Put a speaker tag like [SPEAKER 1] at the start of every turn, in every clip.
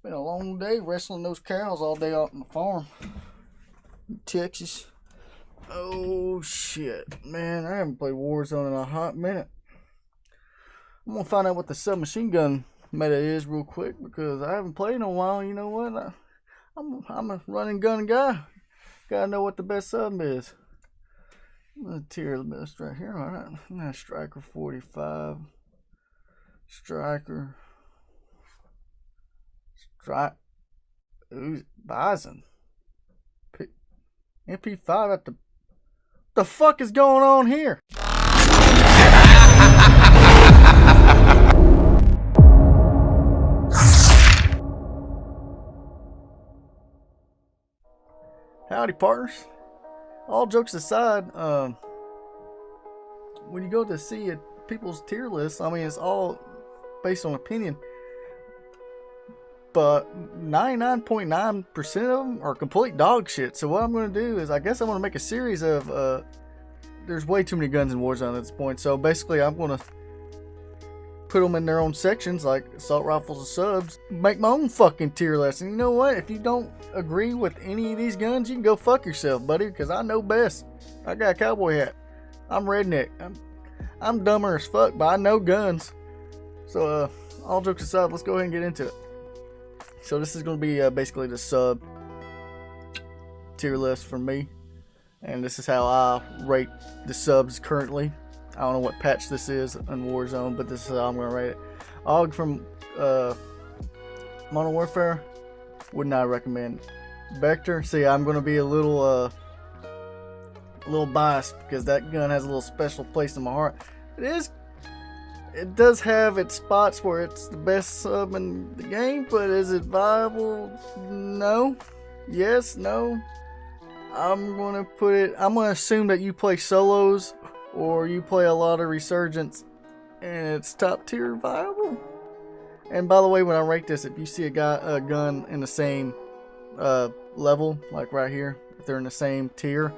[SPEAKER 1] Been a long day wrestling those cows all day out on the farm in Texas. Oh shit, man, I haven't played Warzone in a hot minute. I'm gonna find out what the submachine gun meta is real quick because I haven't played in a while. You know what? I'm a running gun guy. Gotta know what the best sub is. I'm gonna tier list right here. All right, Striker 45, Striker. Bison. Mp5 at the fuck is going on here? Howdy, partners. All jokes aside, when you go to see people's tier lists, I mean, it's all based on opinion. But 99.9% of them are complete dog shit. So what I'm going to do is, I guess I'm going to make a series of, there's way too many guns in Warzone at this point. So basically I'm going to put them in their own sections, like assault rifles and subs. Make my own fucking tier list. And you know what? If you don't agree with any of these guns, you can go fuck yourself, buddy. Because I know best. I got a cowboy hat. I'm redneck. I'm dumber as fuck, but I know guns. So all jokes aside, let's go ahead and get into it. So this is going to be basically the sub tier list for me. And this is how I rate the subs currently. I don't know what patch this is in Warzone, but this is how I'm going to rate it. Og from Modern Warfare, would not recommend. Vector, see, I'm going to be a little biased because that gun has a little special place in my heart. It does have its spots where it's the best sub in the game, but is it viable? No. Yes, no. I'm going to assume that you play solos or you play a lot of Resurgence and it's top tier viable. And by the way, when I rate this, if you see a gun in the same level, like right here, if they're in the same tier,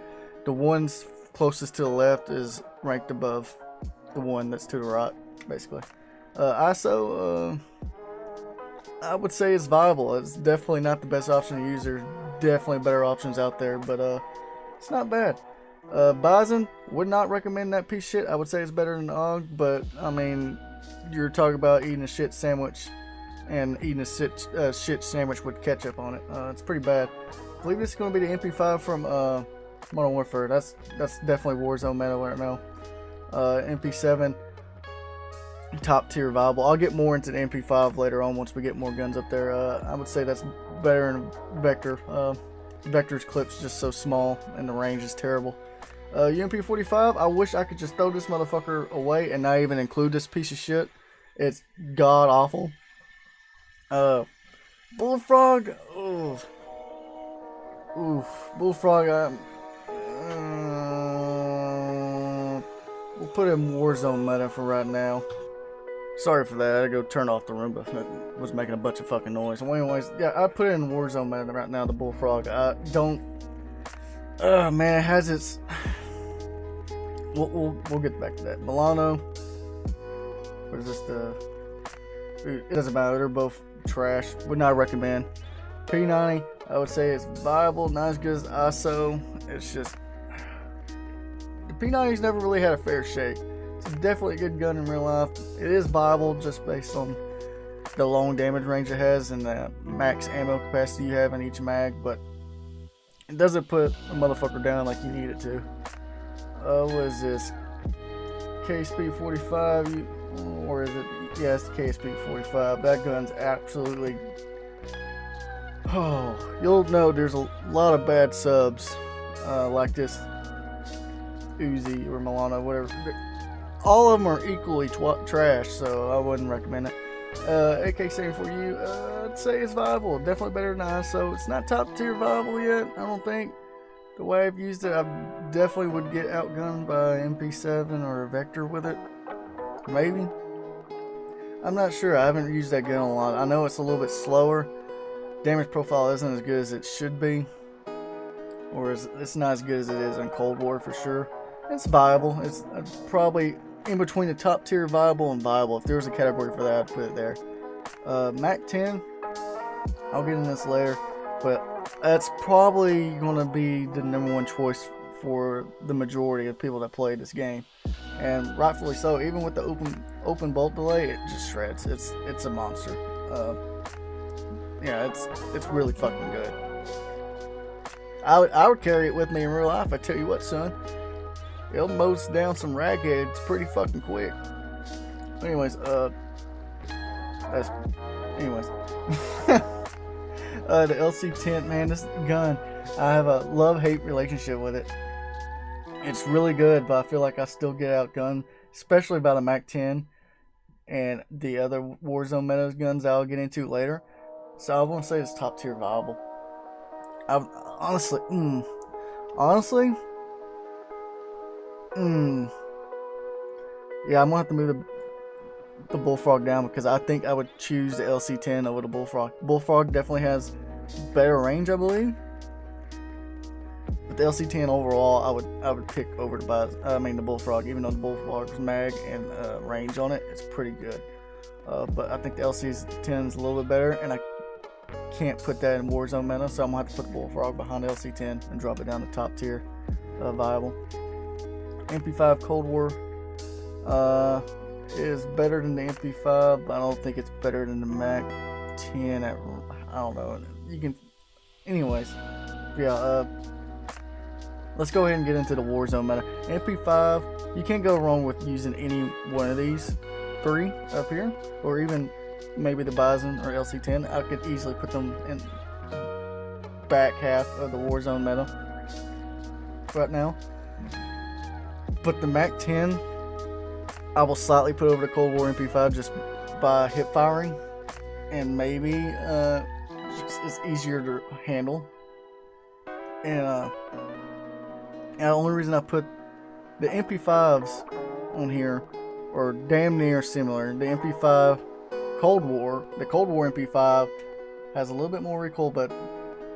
[SPEAKER 1] the ones closest to the left is ranked above the one that's to the right. Basically, ISO, I would say it's viable. It's definitely not the best option to use. There's definitely better options out there, but it's not bad. Bison, would not recommend that piece of shit. I would say it's better than Og, but I mean, you're talking about eating a shit sandwich and eating a shit sandwich with ketchup on it. It's pretty bad. I believe this is going to be the Mp5 from Modern Warfare. That's definitely Warzone meta right now. Mp7. Top tier viable. I'll get more into the Mp5 later on once we get more guns up there. I would say that's better than Vector. Vector's clip's just so small and the range is terrible. UMP45, I wish I could just throw this motherfucker away and not even include this piece of shit. It's god awful. Bullfrog, oof. Bullfrog, we'll put it in Warzone meta for right now. Sorry for that, I had to go turn off the Roomba. It was making a bunch of fucking noise. Well, anyways, yeah, I put it in Warzone meta right now, the Bullfrog. I don't... man, it has its... We'll get back to that. Milano. What is this? It doesn't matter, they're both trash. Would not recommend. P90, I would say it's viable, not as good as ISO. It's just... The P90's never really had a fair shake. It's definitely a good gun in real life. It is viable just based on the long damage range it has and the max ammo capacity you have in each mag, but it doesn't put a motherfucker down like you need it to. What is this? KSP 45, or is it? Yeah, it's the KSP 45. That gun's absolutely... Oh, you'll know there's a lot of bad subs like this Uzi or Milano, whatever. All of them are equally trash, so I wouldn't recommend it. AK-74U, I'd say it's viable. Definitely better than ISO. It's not top tier viable yet, I don't think. The way I've used it, I definitely would get outgunned by Mp7 or a Vector with it. Maybe. I'm not sure. I haven't used that gun a lot. I know it's a little bit slower. Damage profile isn't as good as it should be. Or it's not as good as it is in Cold War for sure. It's viable. It's probably in between the top tier viable and viable. If there was a category for that, I'd put it there. Mac 10, I'll get in this later, but that's probably going to be the #1 choice for the majority of people that play this game, and rightfully so. Even with the open bolt delay, it just shreds. It's a monster. Yeah, it's really fucking good. I would carry it with me in real life. I tell you what, son, it'll mow down some ragheads pretty fucking quick. Anyways, the LC10, man, this gun, I have a love-hate relationship with it. It's really good, but I feel like I still get outgunned, especially by the Mac-10 and the other Warzone meta guns that I'll get into later. So I want to say it's top tier viable. Honestly, yeah, I'm gonna have to move the Bullfrog down, because I think I would choose the LC10 over the Bullfrog. Bullfrog definitely has better range, I believe, but the LC10 overall, I would pick over the Bullfrog, even though the Bullfrog's mag and range on it is pretty good. But I think the LC10 is a little bit better, and I can't put that in Warzone meta, so I'm gonna have to put the Bullfrog behind the LC10 and drop it down to top tier viable. Mp5 Cold War is better than the Mp5, but I don't think it's better than the Mac-10. I don't know. You can, anyways. Yeah. Let's go ahead and get into the Warzone meta. Mp5, you can't go wrong with using any one of these three up here, or even maybe the Bison or LC10. I could easily put them in back half of the Warzone meta right now. But the Mac-10, I will slightly put over the Cold War Mp5 just by hip firing, and maybe it's easier to handle. And the only reason I put the Mp5s on here are damn near similar. The Mp5 Cold War, the Cold War Mp5 has a little bit more recoil, but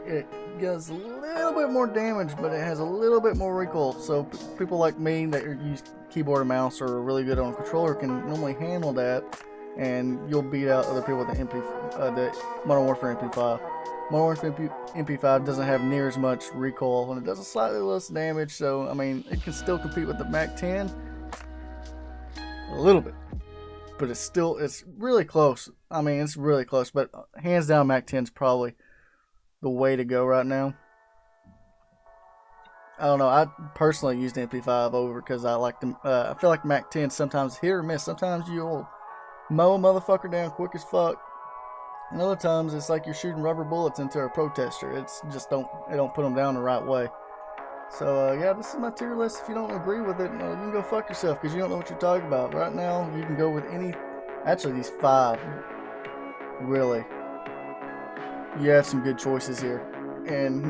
[SPEAKER 1] it does a little bit more damage, but it has a little bit more recoil. So people like me that use keyboard and mouse or are really good on a controller can normally handle that, and you'll beat out other people with the Modern Warfare Mp5. Modern Warfare Mp5 doesn't have near as much recoil, and it does a slightly less damage. So I mean, it can still compete with the Mac-10 a little bit, but it's really close. I mean, it's really close, but hands down, Mac-10 is probably the way to go right now. I don't know. I personally used Mp5 over because I like them. I feel like Mac-10 sometimes hit or miss. Sometimes you'll mow a motherfucker down quick as fuck, and other times it's like you're shooting rubber bullets into a protester. It's just don't put them down the right way. So yeah, this is my tier list. If you don't agree with it, you can go fuck yourself, because you don't know what you're talking about. Right now, you can go with any. Actually, these 5. Really, you have some good choices here, and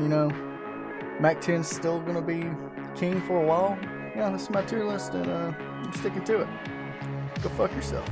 [SPEAKER 1] Mac-10's still gonna be king for a while. Yeah, this is my tier list, and I'm sticking to it. Go fuck yourself.